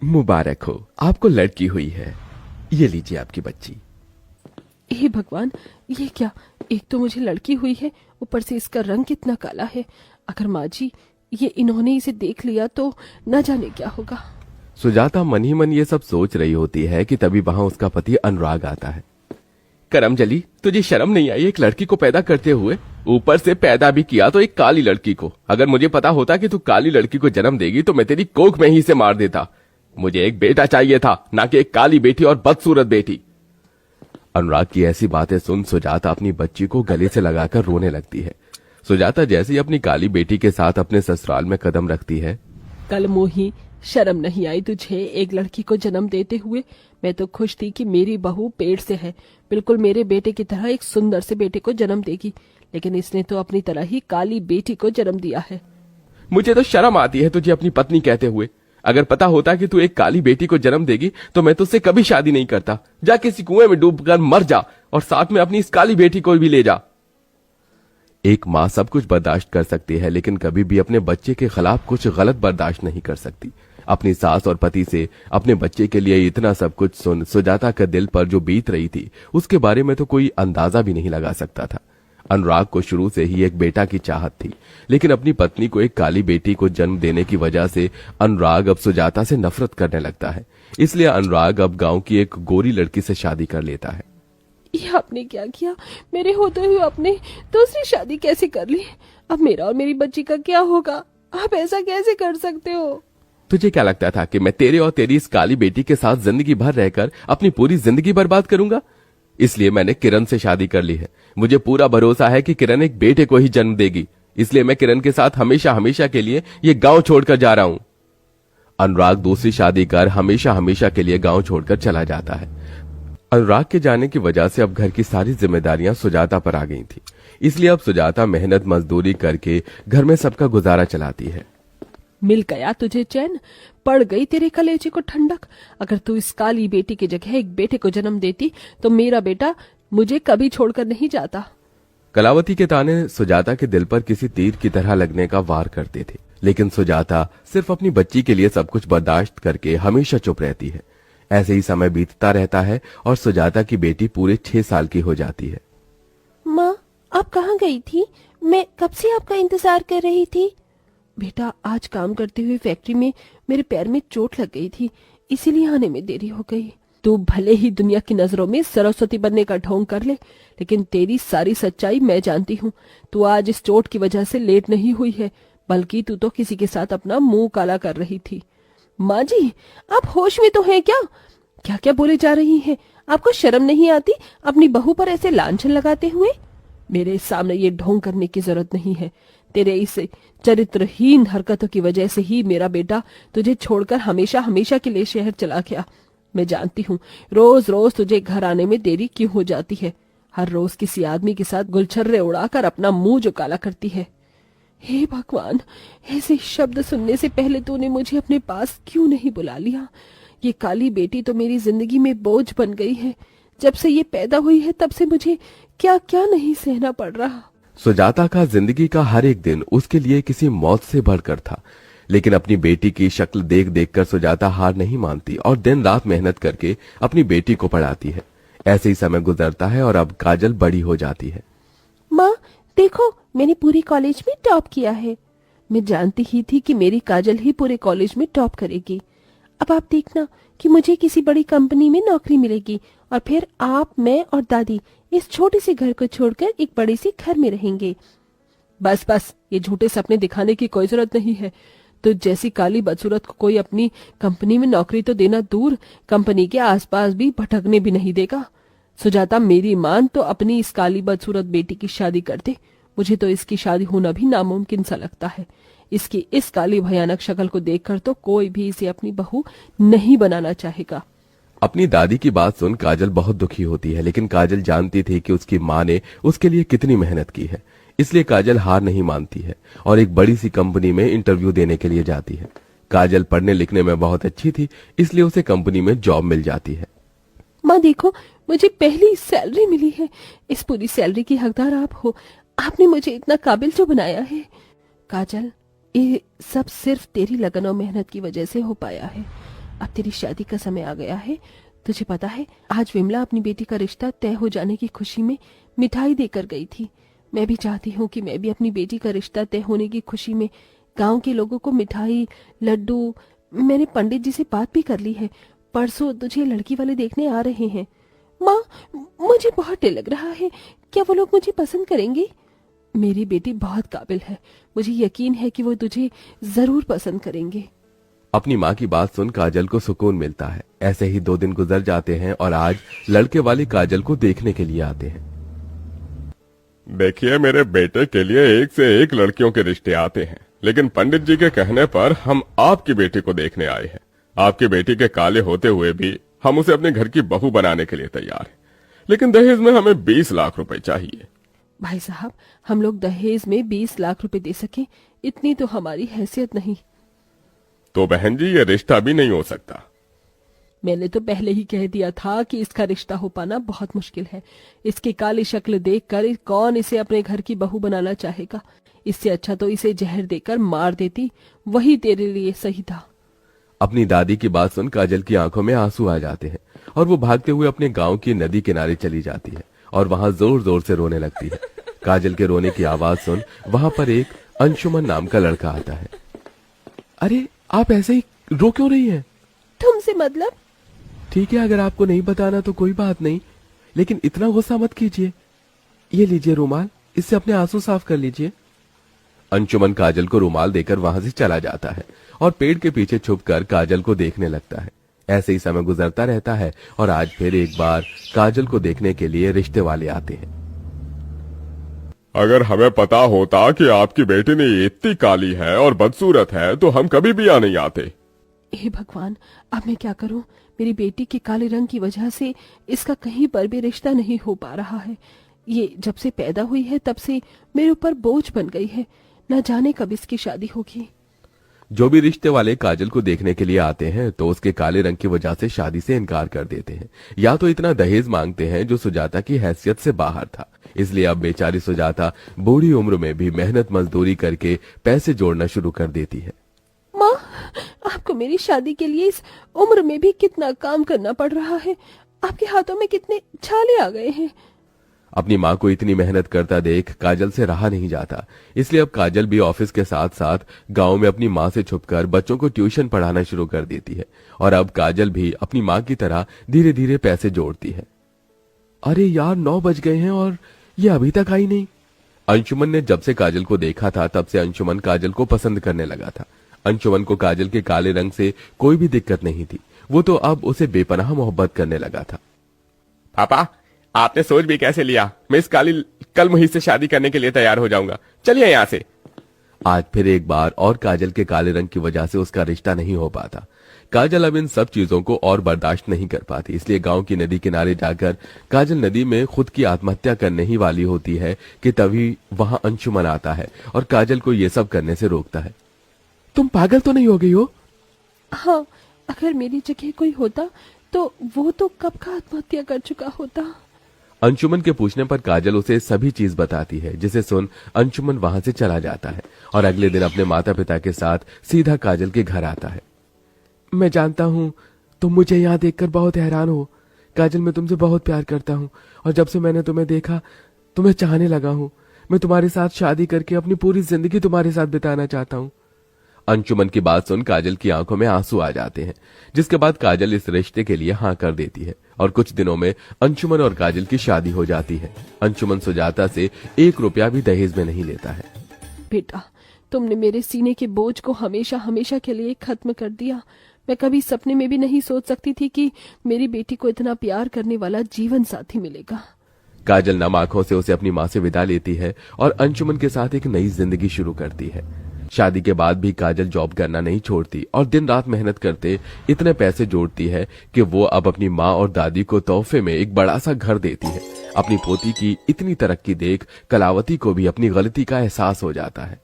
मुबारक हो, आपको लड़की हुई है। ये लीजिए आपकी बच्ची। हे भगवान, ये क्या? एक तो मुझे लड़की हुई है, ऊपर से इसका रंग कितना काला है। अगर माँ जी ये इन्होंने इसे देख लिया तो न जाने क्या होगा। सुजाता मन ही मन ये सब सोच रही होती है कि तभी वहां उसका पति अनुराग आता है। करमजली, तुझे शर्म नहीं आई एक लड़की को पैदा करते हुए? ऊपर से पैदा भी किया तो एक काली लड़की को। अगर मुझे पता होता कि तू काली लड़की को जन्म देगी तो मैं तेरी कोख में ही से मार देता। मुझे एक बेटा चाहिए था, ना कि एक काली बेटी और बदसूरत बेटी। अनुराग की ऐसी बातें सुन सुजाता अपनी बच्ची को गले से लगाकर रोने लगती है। सुजाता जैसे ही अपनी काली बेटी के साथ अपने ससुराल में कदम रखती है। कल मोही, शर्म नहीं आई तुझे एक लड़की को जन्म देते हुए? मैं तो खुश थी कि मेरी बहू पेट से है, बिल्कुल मेरे बेटे की तरह एक सुंदर से बेटे को जन्म देगी, लेकिन इसने तो अपनी तरह ही काली बेटी को जन्म दिया है। मुझे तो शर्म आती है तुझे अपनी पत्नी कहते हुए। अगर पता होता कि तू एक काली बेटी को जन्म देगी तो मैं तुझसे कभी शादी नहीं करता। जा किसी कुएं में डूबकर मर जा और साथ में अपनी इस काली बेटी को भी ले जा। एक माँ सब कुछ बर्दाश्त कर सकती है, लेकिन कभी भी अपने बच्चे के खिलाफ कुछ गलत बर्दाश्त नहीं कर सकती। अपनी सास और पति से अपने बच्चे के लिए इतना सब कुछ सुन सुजाता का दिल पर जो बीत रही थी उसके बारे में तो कोई अंदाजा भी नहीं लगा सकता था। अनुराग को शुरू से ही एक बेटा की चाहत थी, लेकिन अपनी पत्नी को एक काली बेटी को जन्म देने की वजह से अनुराग अब सुजाता से नफरत करने लगता है। इसलिए अनुराग अब गांव की एक गोरी लड़की से शादी कर लेता है। ये आपने क्या किया? मेरे होते हुए आपने दूसरी शादी कैसे कर ली? अब मेरा और मेरी बच्ची का क्या होगा? आप ऐसा कैसे कर सकते हो? तुझे क्या लगता था कि मैं तेरे और तेरी इस काली बेटी के साथ जिंदगी भर रहकर अपनी पूरी जिंदगी बर्बाद करूंगा? इसलिए मैंने किरण से शादी कर ली है। मुझे पूरा भरोसा है कि किरण एक बेटे को ही जन्म देगी, इसलिए मैं किरण के साथ हमेशा हमेशा के लिए ये गांव छोड़कर जा रहा हूं। अनुराग दूसरी शादी कर हमेशा हमेशा के लिए गांव छोड़कर चला जाता है। अनुराग के जाने की वजह से अब घर की सारी जिम्मेदारियां सुजाता पर आ गई थी, इसलिए अब सुजाता मेहनत मजदूरी करके घर में सबका गुजारा चलाती है। मिल गया तुझे चैन, पड़ गई तेरे कलेजे को ठंडक। अगर तू इस काली बेटी की जगह एक बेटे को जन्म देती तो मेरा बेटा मुझे कभी छोड़कर नहीं जाता। कलावती के ताने सुजाता के दिल पर किसी तीर की तरह लगने का वार करते थे, लेकिन सुजाता सिर्फ अपनी बच्ची के लिए सब कुछ बर्दाश्त करके हमेशा चुप रहती है। ऐसे ही समय बीतता रहता है और सुजाता की बेटी पूरे 6 साल की हो जाती है। माँ, आप कहाँ गई थी? मैं कब से आपका इंतजार कर रही थी। बेटा, आज काम करते हुए फैक्ट्री में मेरे पैर में चोट लग गई थी, इसीलिए आने में देरी हो गई। तू भले ही दुनिया की नजरों में सरस्वती बनने का ढोंग कर ले, लेकिन तेरी सारी सच्चाई मैं जानती हूँ। तू आज इस चोट की वजह से लेट नहीं हुई है, बल्कि तू तो किसी के साथ अपना मुंह काला कर रही थी। माँ जी, आप होश में तो हैं क्या? क्या क्या बोले जा रही हैं? आपको शर्म नहीं आती अपनी बहू पर ऐसे लांछन लगाते हुए? मेरे सामने ये ढोंग करने की जरूरत नहीं है। तेरे इस चरित्रहीन हरकतों की वजह से ही मेरा बेटा तुझे छोड़कर हमेशा हमेशा के लिए शहर चला गया। मैं जानती हूँ रोज रोज तुझे घर आने में देरी क्यों हो जाती है। हर रोज किसी आदमी के साथ गुलछर्रे उड़ाकर अपना मुंह जो काला करती है। हे भगवान, ऐसे शब्द सुनने से पहले तूने मुझे अपने पास क्यों नहीं बुला लिया? ये काली बेटी तो मेरी जिंदगी में बोझ बन गई है। जब से ये पैदा हुई है तब से मुझे क्या क्या नहीं सहना पड़ रहा। सुजाता का जिंदगी का हर एक दिन उसके लिए किसी मौत से बढ़कर था, लेकिन अपनी बेटी की शक्ल देख देखकर सुजाता हार नहीं मानती और दिन रात मेहनत करके अपनी बेटी को पढ़ाती है। ऐसे ही समय गुजरता है और अब काजल बड़ी हो जाती है। माँ देखो, मैंने पूरे कॉलेज में टॉप किया है। मैं जानती ही थी कि मेरी काजल ही पूरे कॉलेज में टॉप करेगी। अब आप देखना कि मुझे किसी बड़ी कंपनी में नौकरी मिलेगी और फिर आप, मैं और दादी इस छोटे से घर को छोड़कर एक बड़े से घर में रहेंगे। बस बस, ये झूठे सपने दिखाने की कोई जरूरत नहीं है। तो जैसी काली बदसूरत को कोई अपनी कंपनी में नौकरी तो देना दूर, कंपनी के आसपास भी भटकने भी नहीं देगा। सुजाता, मेरी मान तो अपनी इस काली बदसूरत बेटी की शादी कर दे। मुझे तो इसकी शादी होना भी नामुमकिन सा लगता है। इसकी इस काली भयानक शक्ल को देखकर तो कोई भी इसे अपनी बहू नहीं बनाना चाहेगा। अपनी दादी की बात सुन काजल बहुत दुखी होती है, लेकिन काजल जानती थी कि उसकी माँ ने उसके लिए कितनी मेहनत की है, इसलिए काजल हार नहीं मानती है और एक बड़ी सी कंपनी में इंटरव्यू देने के लिए जाती है। काजल पढ़ने लिखने में बहुत अच्छी थी, इसलिए उसे कंपनी में जॉब मिल जाती है। माँ देखो, मुझे पहली सैलरी मिली है। इस पूरी सैलरी की हकदार आप हो। आपने मुझे इतना काबिल जो बनाया है। काजल, ये सब सिर्फ तेरी लगन और मेहनत की वजह से हो पाया है। अब तेरी शादी का समय आ गया है। तुझे पता है, आज विमला अपनी बेटी का रिश्ता तय हो जाने की खुशी में मिठाई देकर गई थी। मैं भी चाहती हूँ कि मैं भी अपनी बेटी का रिश्ता तय होने की खुशी में गांव के लोगों को मिठाई, लड्डू। मैंने पंडित जी से बात भी कर ली है, परसों तुझे लड़की वाले देखने आ रहे हैं। माँ, मुझे बहुत डर लग रहा है, क्या वो लोग मुझे पसंद करेंगे? मेरी बेटी बहुत काबिल है, मुझे यकीन है कि वो तुझे जरूर पसंद करेंगे। अपनी माँ की बात सुन काजल को सुकून मिलता है। ऐसे ही 2 दिन गुजर जाते हैं और आज लड़के वाले काजल को देखने के लिए आते हैं। देखिए, मेरे बेटे के लिए एक से एक लड़कियों के रिश्ते आते हैं, लेकिन पंडित जी के कहने पर हम आपकी बेटी को देखने आए हैं। आपकी बेटी के काले होते हुए भी हम उसे अपने घर की बहू बनाने के लिए तैयार हैं, लेकिन दहेज में हमें 20 लाख रुपए चाहिए। भाई साहब, हम लोग दहेज में 20 लाख रुपए दे सके, इतनी तो हमारी हैसियत नहीं। तो बहन जी, ये रिश्ता भी नहीं हो सकता। मैंने तो पहले ही कह दिया था कि इसका रिश्ता हो पाना बहुत मुश्किल है। इसकी काली शक्ल देखकर कौन इसे अपने घर की बहू बनाना चाहेगा? इससे अच्छा तो इसे जहर देकर मार देती, वही तेरे लिए सही था। अपनी दादी की बात सुन काजल की आंखों में आंसू आ जाते हैं और वो भागते हुए अपने गांव की नदी किनारे चली जाती है और वहां जोर जोर से रोने लगती है। काजल के रोने की आवाज सुन वहां पर एक अंशुमन नाम का लड़का आता है। अरे, आप ऐसे ही रो क्यों रही हैं? तुमसे मतलब? ठीक है, अगर आपको नहीं बताना तो कोई बात नहीं, लेकिन इतना गुस्सा मत कीजिए। ये लीजिए रुमाल, इससे अपने आंसू साफ कर लीजिए। अंशुमन काजल को रुमाल देकर वहां से चला जाता है और पेड़ के पीछे छुपकर काजल को देखने लगता है। ऐसे ही समय गुजरता रहता है और आज फिर एक बार काजल को देखने के लिए रिश्ते वाले आते हैं। अगर हमें पता होता कि आपकी बेटी ने इतनी काली है और बदसूरत है तो हम कभी भी यहाँ नहीं आते। हे भगवान, अब मैं क्या करूं? मेरी बेटी के काले रंग की वजह से इसका कहीं पर भी रिश्ता नहीं हो पा रहा है। ये जब से पैदा हुई है तब से मेरे ऊपर बोझ बन गई है। न जाने कब इसकी शादी होगी। जो भी रिश्ते वाले काजल को देखने के लिए आते हैं तो उसके काले रंग की वजह से शादी से इनकार कर देते हैं, या तो इतना दहेज मांगते हैं जो सुजाता की हैसियत से बाहर था। इसलिए अब बेचारी सुजाता बूढ़ी उम्र में भी मेहनत मजदूरी करके पैसे जोड़ना शुरू कर देती है। माँ, आपको मेरी शादी के लिए इस उम्र में भी कितना काम करना पड़ रहा है। आपके हाथों में कितने छाले आ गए हैं। अपनी माँ को इतनी मेहनत करता देख काजल से रहा नहीं जाता, इसलिए अब काजल भी ऑफिस के साथ साथ गांव में अपनी माँ से छुपकर बच्चों को ट्यूशन पढ़ाना शुरू कर देती है। और अब काजल भी अपनी माँ की तरह धीरे धीरे पैसे जोड़ती है। अरे यार, 9 बज गए हैं और ये अभी तक आई नहीं। अंशुमन ने जब से काजल को देखा था तब से अंशुमन काजल को पसंद करने लगा था। अंशुमन को काजल के काले रंग से कोई भी दिक्कत नहीं थी, वो तो अब उसे बेपनाह मोहब्बत करने लगा था। पापा, आपने सोच भी कैसे लिया? मैं इस काली कल मुहित से शादी करने के लिए तैयार हो जाऊंगा। चलिए यहाँ से। आज फिर एक बार और काजल के काले रंग की वजह से उसका रिश्ता नहीं हो पाता। काजल अब इन सब चीजों को और बर्दाश्त नहीं कर पाती, इसलिए गांव की नदी किनारे जाकर काजल नदी में खुद की आत्महत्या करने ही वाली होती है कि तभी वहां अंशुमन आता है और काजल को ये सब करने से रोकता है। तुम पागल तो नहीं हो गई हो? हाँ, अगर मेरी जगह कोई होता तो वो तो कब का आत्महत्या कर चुका होता। अंशुमन के पूछने पर काजल उसे सभी चीज बताती है, जिसे सुन अंशुमन वहां से चला जाता है और अगले दिन अपने माता पिता के साथ सीधा काजल के घर आता है। मैं जानता हूँ तुम मुझे यहाँ देखकर बहुत हैरान हो। काजल, मैं तुमसे बहुत प्यार करता हूँ और जब से मैंने तुम्हें देखा तुम्हें चाहने लगा हूँ। मैं तुम्हारे साथ शादी करके अपनी पूरी जिंदगी तुम्हारे साथ बिताना चाहता हूँ। अंशुमन की बात सुन काजल की आंखों में आंसू आ जाते हैं, जिसके बाद काजल इस रिश्ते के लिए हाँ कर देती है और कुछ दिनों में अंशुमन और काजल की शादी हो जाती है। अंशुमन सुजाता से 1 रुपया भी दहेज में नहीं लेता है। बेटा, तुमने मेरे सीने के बोझ को हमेशा हमेशा के लिए खत्म कर दिया। मैं कभी सपने में भी नहीं सोच सकती थी कि मेरी बेटी को इतना प्यार करने वाला जीवन साथी मिलेगा। काजल नम आंखों से उसे अपनी माँ से विदा लेती है और अंशुमन के साथ एक नई जिंदगी शुरू करती है। शादी के बाद भी काजल जॉब करना नहीं छोड़ती और दिन रात मेहनत करते इतने पैसे जोड़ती है कि वो अब अपनी माँ और दादी को तोहफे में एक बड़ा सा घर देती है। अपनी पोती की इतनी तरक्की देख कलावती को भी अपनी गलती का एहसास हो जाता है।